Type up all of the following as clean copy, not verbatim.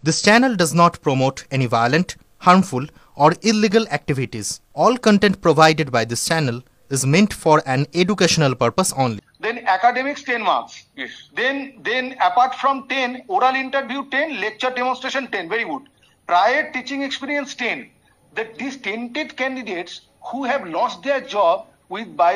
This channel does not promote any violent, harmful, or illegal activities. All content provided by this channel is meant for an educational purpose only. Then academics 10 marks. Yes. Then apart from 10, oral interview 10, lecture demonstration 10. Very good. Prior teaching experience 10. That these tainted candidates who have lost their job with by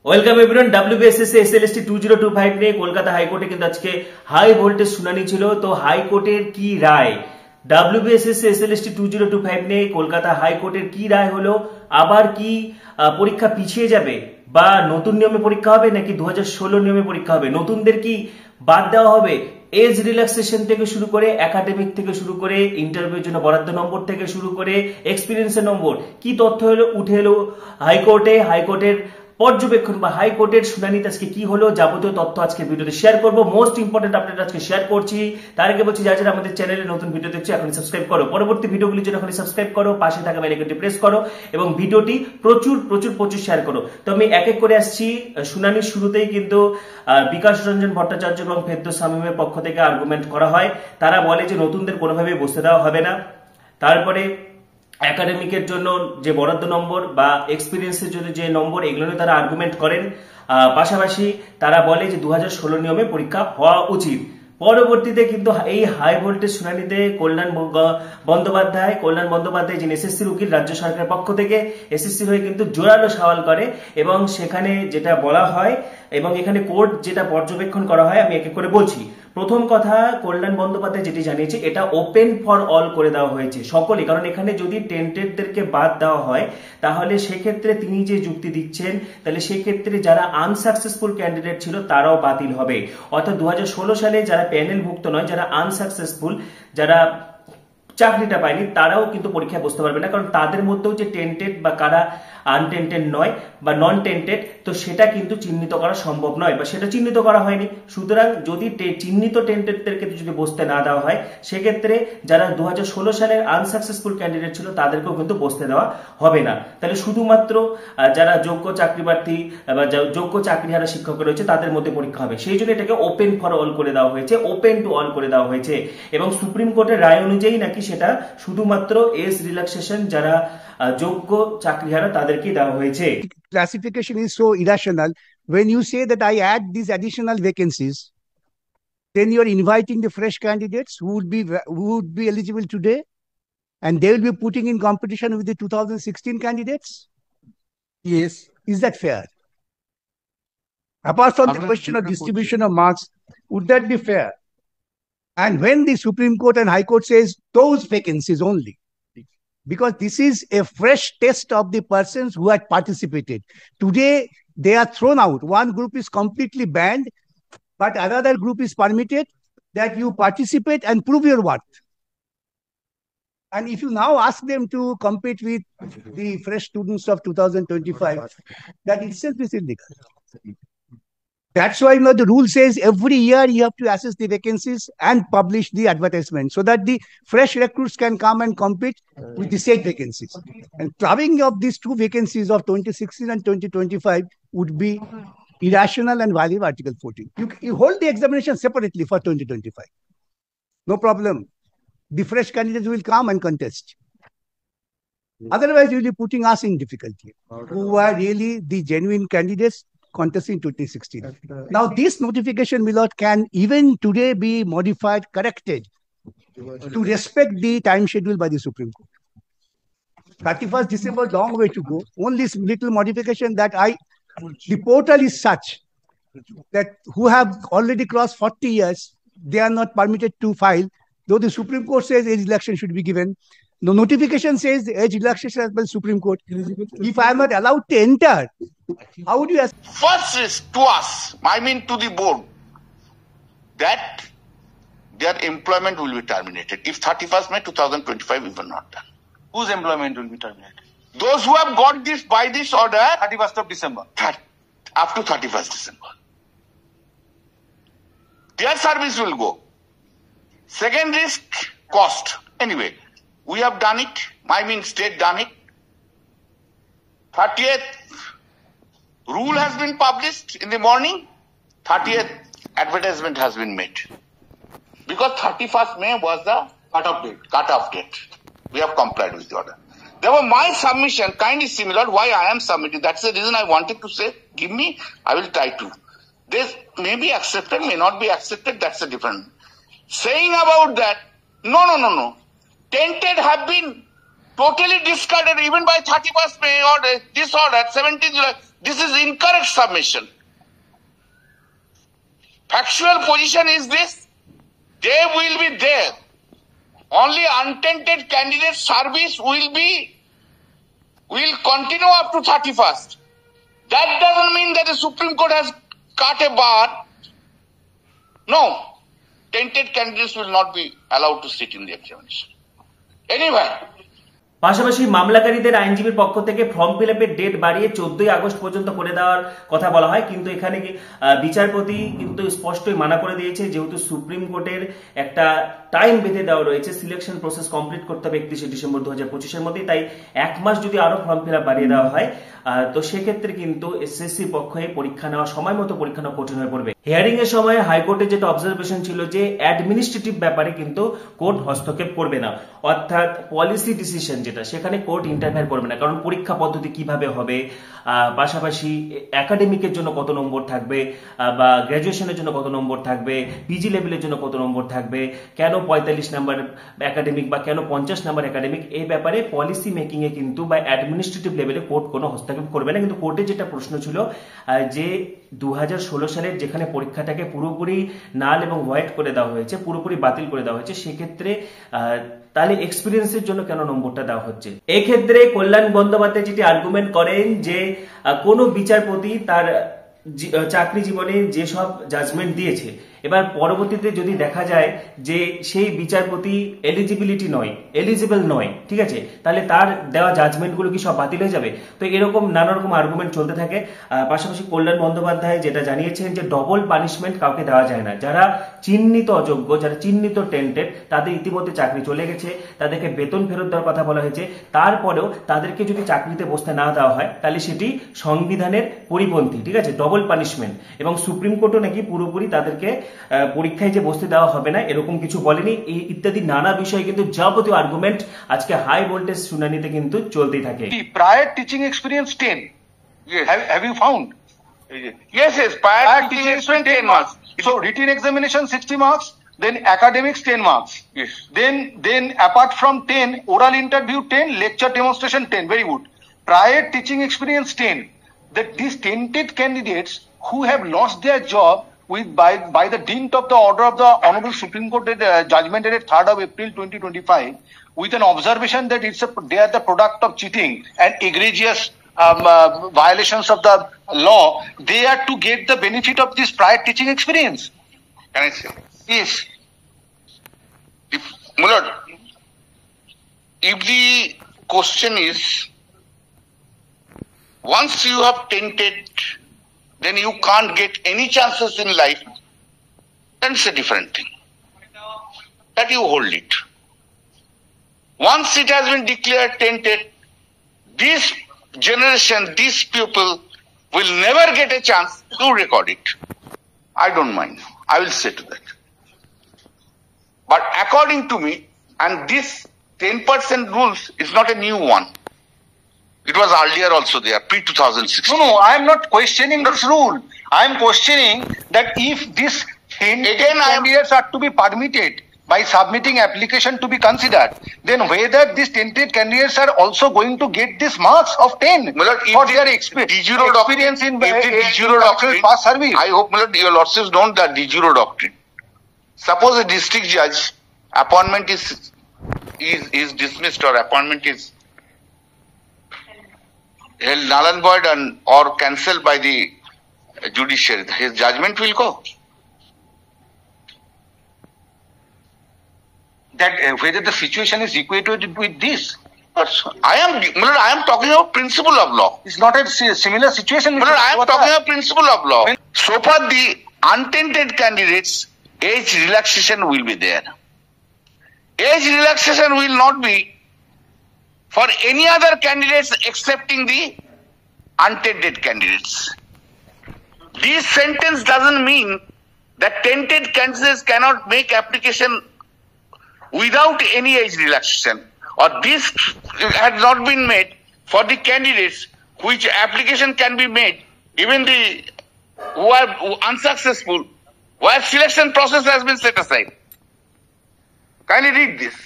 welcome everyone WBSSC SLST 2025 নিয়ে কলকাতা হাইকোর্টে কিন্তু আজকে high voltage শুনানি ছিল। তো হাইকোর্টের কি রায়, WBSSC SLST 2025 নিয়ে কলকাতা হাইকোর্টের কি রায় হলো? আবার কি পরীক্ষা পিছিয়ে যাবে বা নতুন নিয়মে পরীক্ষা হবে নাকি 2016 নিয়মে পরীক্ষা হবে? নতুনদের কি বাদ দেওয়া হবে? এজ রিল্যাক্সেশন থেকে শুরু করে একাডেমিক থেকে শুরু করে ইন্টারভিউর জন্য বরাদ্দ নম্বর থেকে শুরু করে এক্সপিরিয়েন্সের নম্বর, কি তথ্য হলো উঠে এলো হাইকোর্টের পর্যবেক্ষণ বা হাইকোর্টের শুনানিতে আজকে কি হলো, যাবতীয় তথ্য আজকে ভিডিওতে শেয়ার করব। মোস্ট ইম্পর্টেন্ট আপডেট আজকে শেয়ার করছি। তার আগে বলছি যারা আমাদের চ্যানেলে নতুন ভিডিও দেখছো এখন সাবস্ক্রাইব করো, পরবর্তী ভিডিওগুলির জন্য এখন সাবস্ক্রাইব করো, পাশে থাকা বেল আইকনটি প্রেস করো এবং ভিডিওটি প্রচুর শেয়ার করো। তো আমি এক এক করে আসছি। শুনানির শুরুতেই কিন্তু বিকাশ রঞ্জন ভট্টাচার্য এবং ফেরদৌস শামীমের পক্ষ থেকে আর্গুমেন্ট করা হয়। তারা বলে যে নতুনদের কোনোভাবেই বসতে দেওয়া হবে না। তারপরে একাডেমিকের জন্য যে বরাদ্দ নম্বর বা এক্সপিরিয়েন্সের জন্য যে নম্বর, এগুলো নিয়ে তারা আর্গুমেন্ট করেন। পাশাপাশি তারা বলে যে 2016 নিয়মে পরীক্ষা হওয়া উচিত। পরবর্তীতে কিন্তু এই হাই ভোল্টেজ শুনানিতে কল্যাণ বন্দ্যোপাধ্যায় যিনি এসএসসির উকিল, রাজ্য সরকারের পক্ষ থেকে এসএসসির হয়ে কিন্তু জোরালো সওয়াল করে এবং সেখানে যেটা বলা হয় এবং এখানে কোর্ট যেটা পর্যবেক্ষণ করা হয় আমি এক এক করে বলছি। প্রথম কথা, কল্যাণ বন্দ্যোপাধ্যায় যেটি জানিয়েছে এটা ওপেন ফর অল করে দেওয়া হয়েছে সকলে, কারণ এখানে যদি টেন্টেডদেরকে বাদ দেওয়া হয় তাহলে সেক্ষেত্রে তিনি যে যুক্তি দিচ্ছেন তাহলে সেক্ষেত্রে যারা আনসাকসেসফুল ক্যান্ডিডেট ছিল তারাও বাতিল হবে। অর্থাৎ 2016 সালে যারা প্যানেলভুক্ত নয়, যারা আনসাকসেসফুল, যারা চাকরিটা পায়নি তারাও কিন্তু পরীক্ষায় বসতে পারবে না, কারণ তাদের মধ্যেও যে টেন্টেড বা কারা আনটেন্টেড নয় বা নন টেন্টেড, তো সেটা কিন্তু চিহ্নিত করা সম্ভব নয় বা সেটা চিহ্নিত করা হয়নি। সুতরাং যদি চিহ্নিত টেন্টেডদেরকে যদি বসতে না দেওয়া হয় সেক্ষেত্রে যারা 2016 সালের আনসাকসেসফুল ক্যান্ডিডেট ছিল তাদেরকেও কিন্তু বসতে দেওয়া হবে না। তাহলে শুধুমাত্র যারা যোগ্য চাকরিপ্রার্থী বা যোগ্য চাকরিহারা শিক্ষক রয়েছে তাদের মধ্যে পরীক্ষা হবে। সেই জন্য এটাকে ওপেন ফর অল করে দেওয়া হয়েছে, ওপেন টু অল করে দেওয়া হয়েছে। এবং সুপ্রিম কোর্টের রায় অনুযায়ী নাকি সেটা শুধুমাত্র এজ রিল্যাক্সেশন যারা যোগ্য চাকরিহারা তাদেরকে দেওয়া হয়েছে। Classification is so irrational. When you say that I add these additional vacancies, then you are inviting the fresh candidates who would be eligible today, and they will be putting in competition with the 2016 candidates. Yes. Is that fair? Apart from the question of distribution of marks, would that be fair? And when the Supreme Court and High Court says those vacancies only, because this is a fresh test of the persons who had participated. Today, they are thrown out. One group is completely banned, but another group is permitted that you participate and prove your worth. And if you now ask them to compete with the fresh students of 2025, that itself is illegal. That's why the rule says every year you have to assess the vacancies and publish the advertisement so that the fresh recruits can come and compete with the said vacancies. And clubbing of these two vacancies of 2016 and 2025 would be irrational and violate Article 14. You hold the examination separately for 2025. No problem. The fresh candidates will come and contest. Otherwise, you will be putting us in difficulty, who are really the genuine candidates contesting 2016. Now, this notification, Milord, can even today be modified, corrected to respect the time schedule by the Supreme Court. 31st December, long way to go. Only little modification that the portal is such that who have already crossed 40 years, they are not permitted to file, though the Supreme Court says age election should be given. The notification says the age relaxation as well Supreme Court. If I am not allowed to enter, how would you ask? First risk to us, I mean to the board, that their employment will be terminated if 31st May 2025 is not done. whose employment will be terminated? Those who have got this by this order 31st of December. Up to 31st December. Their service will go. Second risk, cost. Anyway, we have done it. I mean state done it. 30th rule has been published in the morning. 30th advertisement has been made. Because 31st May was the Cut-off date. We have complied with the order. Therefore, my submission kind is similar. Why I am submitting? That's the reason I wanted to say, give me, I will try to. This may be accepted, may not be accepted, that's a different. Saying about that, no. Tented have been totally discarded even by 31st May order, this order, 17th July. This is incorrect submission. Factual position is this, they will be there. Only untented candidate service will continue up to 31st. That doesn't mean that the Supreme Court has cut a bar. No, tented candidates will not be allowed to sit in the examination. Anyway. পাশাপাশি মামলাকারীদের আইনজীবীর পক্ষ থেকে form feel আপের date বাড়িয়ে 14ই August পর্যন্ত করে দেওয়ার কথা বলা হয়, কিন্তু এখানে বিচারপতি কিন্তু স্পষ্টই মানা করে দিয়েছে, যেহেতু সুপ্রিম কোর্টের একটা টাইম বেঁধে দেওয়া রয়েছে, সিলেকশন প্রসেস কমপ্লিট করতে হবে 31শে ডিসেম্বর 2025-এর মধ্যে, তাই এক মাস যদি আরো ফর্ম ফিল আপ বাড়িয়ে দেওয়া হয় তো সেক্ষেত্রে কিন্তু এসএসসি পক্ষে পরীক্ষা নেওয়া সময় মতো পরীক্ষা নেওয়া কঠিন হয়ে পড়বে। হিয়ারিং এর সময় হাইকোর্টের যেটা অবজারভেশন ছিল যে অ্যাডমিনিস্ট্রেটিভ ব্যাপারে কিন্তু কোর্ট হস্তক্ষেপ করবে না, অর্থাৎ পলিসি ডিসিশন যেটা সেখানে কোর্ট ইন্টারফেয়ার করবে না, কারণ পরীক্ষা পদ্ধতি কিভাবে হবে, পাশাপাশি একাডেমিকের জন্য কত নম্বর থাকবে বা গ্র্যাজুয়েশনের জন্য কত নম্বর থাকবে, পিজি লেভেলের জন্য কত নম্বর থাকবে, কেন 45 নাম্বার একাডেমিক বা কেন 50 নাম্বার একাডেমিক, এই ব্যাপারে পলিসি মেকিং এ কিন্তু বা অ্যাডমিনিস্ট্রেটিভ লেভেলে কোর্ট কোনো হস্তক্ষেপ করবে না। কিন্তু কোর্টে যেটা প্রশ্ন ছিল যে 2016 সালের যেখানে পরীক্ষাটাকে পুরোপুরি নাল এবং ভয়েড করে দেওয়া হয়েছে, পুরোপুরি বাতিল করে দেওয়া হয়েছে, সেক্ষেত্রে তাহলে এক্সপিরিয়েন্সের জন্য কেন নম্বরটা দেওয়া হচ্ছে। এক্ষেত্রে কল্যাণ বন্দ্যোপাধ্যায় যেটি আর্গুমেন্ট করেন যে কোনো বিচারপতি তার চাকরি জীবনে যেসব জাজমেন্ট দিয়েছে, এবার পরবর্তীতে যদি দেখা যায় যে সেই বিচারপতি এলিজিবল নয়, ঠিক আছে, তাহলে তার দেওয়া জাজমেন্টগুলো কি সব বাতিল হয়ে যাবে? তো এরকম নানা রকম আর্গুমেন্ট চলতে থাকে। পাশাপাশি কল্যাণ বন্দ্যোপাধ্যায় যেটা জানিয়েছেন যে ডবল পানিশমেন্ট কাউকে দেওয়া যায় না, যারা চিহ্নিত অযোগ্য, যারা চিহ্নিত টেন্টেড, তাদের ইতিমধ্যে চাকরি চলে গেছে, তাদেরকে বেতন ফেরত দেওয়ার কথা বলা হয়েছে, তারপরেও তাদেরকে যদি চাকরিতে বসতে না দেওয়া হয় তাহলে সেটি সংবিধানের পরিপন্থী, ঠিক আছে, ডবল পানিশমেন্ট। এবং সুপ্রিম কোর্টও নাকি পুরোপুরি তাদেরকে পরীক্ষায় যে বসতে দেওয়া হবে না এরকম কিছু বলেনি, ইত্যাদি নানা বিষয়ে কিন্তু যাবতীয় আর্গুমেন্ট আজকে হাই ভোল্টেজ শুনানিতে কিন্তু চলতেই থাকে। Prior teaching experience 10. Yes. Have you found? Yes, prior teaching experience 10 marks. So written examination 60 marks, then academics 10 marks. Yes. Then apart from 10, oral interview 10, lecture demonstration 10. Very good. Prior teaching experience 10. That these tented candidates who have lost their job by the dint of the order of the Honorable Supreme Court judgment dated 3rd of April 2025, with an observation that they are the product of cheating and egregious violations of the law, they are to get the benefit of this prior teaching experience. Can I say? Yes. My lord, if the question is, once you have tented, then you can't get any chances in life, then it's a different thing. That you hold it. Once it has been declared tented, this generation, these people will never get a chance to record it. I don't mind. I will say to that. But according to me, and this 10% rules is not a new one. It was earlier also there, pre-2016. No, I am not questioning this rule. I am questioning that if this candidates are to be permitted by submitting application to be considered, then whether these tented candidates are also going to get this marks of 10 for their experience in past service. I hope your lordships know that de jure doctrine. Suppose a district judge appointment is dismissed or appointment is held null and void or cancelled by the judiciary, his judgment will go. That whether the situation is equated with this. But I am talking about principle of law. It's not a similar situation. I am talking about principle of law. So far the untented candidates, age relaxation will be there. Age relaxation will not be for any other candidates excepting the untented candidates. This sentence doesn't mean that tented candidates cannot make application without any age relaxation, or this had not been made for the candidates which application can be made, even the who are unsuccessful, where selection process has been set aside. Kindly read this.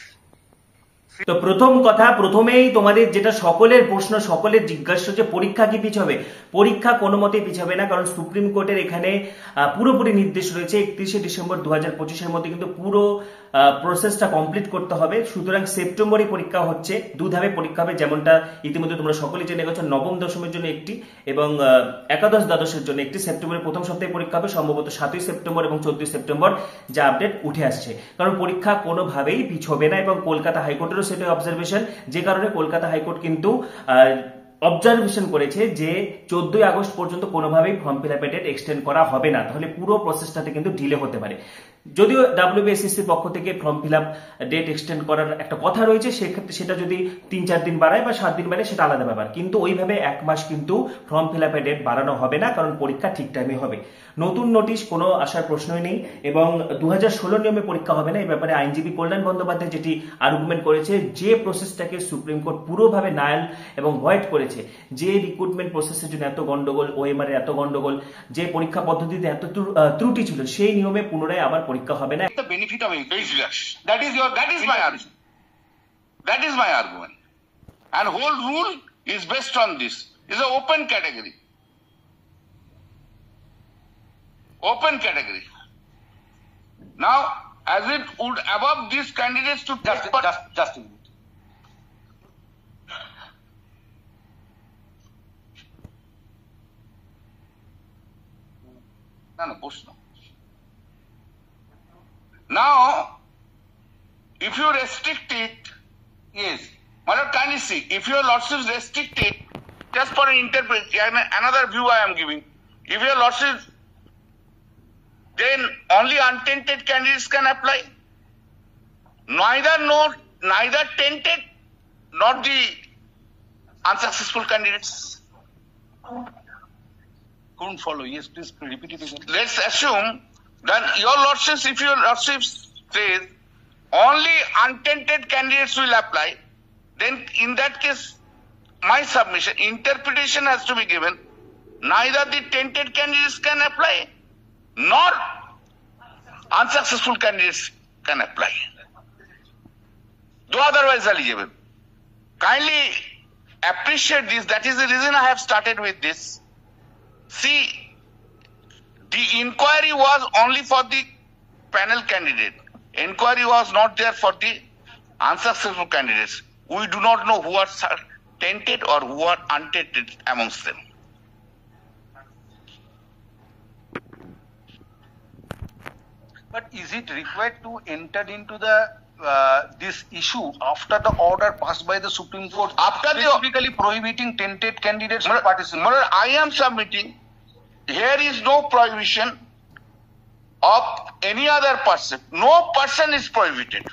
তো প্রথম কথা, প্রথমেই তোমাদের যেটা সকলের প্রশ্ন, সকলের জিজ্ঞাসা যে পরীক্ষা কি পিছাবে, পরীক্ষা কোনো মতেই পিছাবে না, কারণ সুপ্রিম কোর্টের এখানে পুরোপুরি নির্দেশ রয়েছে 31শে ডিসেম্বর 2025-এর মধ্যে কিন্তু পুরো প্রসেসটা কমপ্লিট করতে হবে। সুতরাং সেপ্টেম্বরে পরীক্ষা হচ্ছে, দুধাপে পরীক্ষা হবে, যেমনটা ইতিমধ্যে তোমরা সকলেই জেনে গেছো। নবম দশমের জন্য একটি এবং একাদশ দ্বাদশের জন্য একটি সেপ্টেম্বরের প্রথম সপ্তাহে পরীক্ষা হবে, সম্ভবত 7ই সেপ্টেম্বর এবং 14ই সেপ্টেম্বর, যা আপডেট উঠে আসছে। কারণ পরীক্ষা কোনোভাবেই পিছবে না এবং কলকাতা হাইকোর্টেরও সেটাই অবজারভেশন, যে কারণে কলকাতা হাইকোর্ট কিন্তু অবজারভেশন করেছে যে 14ই আগস্ট পর্যন্ত কোনোভাবেই ফর্ম ফিল আপের ডেট এক্সটেন্ড করা হবে না, তাহলে পুরো প্রসেসটাতে কিন্তু ডিলে হতে পারে। যদিও WBSSC পক্ষ থেকে form fill up date extend করার একটা কথা রয়েছে, সেক্ষেত্রে সেটা যদি 3-4 দিন বাড়ায় বা 7 দিন বাড়ায় সেটা আলাদা ব্যাপার, কিন্তু ওইভাবে 1 মাস কিন্তু ফর্ম ফিল আপের ডেট বাড়ানো হবে না, কারণ পরীক্ষা ঠিক টাইমে হবে। নতুন নোটিশ কোনো আসার প্রশ্নই নেই এবং 2016 নিয়মে পরীক্ষা হবে না। এই ব্যাপারে আইনজীবী কল্যাণ বন্দ্যোপাধ্যায় যেটি আর্গুমেন্ট করেছে, যে প্রসেসটাকে সুপ্রিম কোর্ট পুরোভাবে নায়াল এবং ভয়েড করেছে, যে রিক্রুটমেন্ট প্রসেসের জন্য এত গন্ডগোল, ওএমআর এত গন্ডগোল, যে পরীক্ষা পদ্ধতিতে এত ত্রুটি ছিল, সেই নিয়মে পুনরায় আবার পরীক্ষা হবে না। The benefit of age relaxation. That is my argument. That is my argument. And whole rule is based on this. It's an open category. Open category. Now, as it would above these candidates to just a minute. No, push no. Now, if you restrict it, yes, my lord, kindly see, if your lordship restrict it, just for another view I am giving, if your lordship, then only untainted candidates can apply. Neither tainted nor the unsuccessful candidates. Couldn't follow. Yes, please repeat it again. Let's assume that your lordships, if your lordship says only untainted candidates will apply, then in that case, my submission, interpretation has to be given. Neither the tainted candidates can apply, nor unsuccessful candidates can apply, though otherwise eligible. Kindly appreciate this. That is the reason I have started with this. See, the inquiry was only for the panel candidate. Inquiry was not there for the unsuccessful candidates. We do not know who are tainted or who are untainted amongst them. But is it required to enter into the this issue after the order passed by the Supreme Court, specifically prohibiting tainted candidates from participating? I am submitting. Here is no prohibition of any other person. No person is prohibited.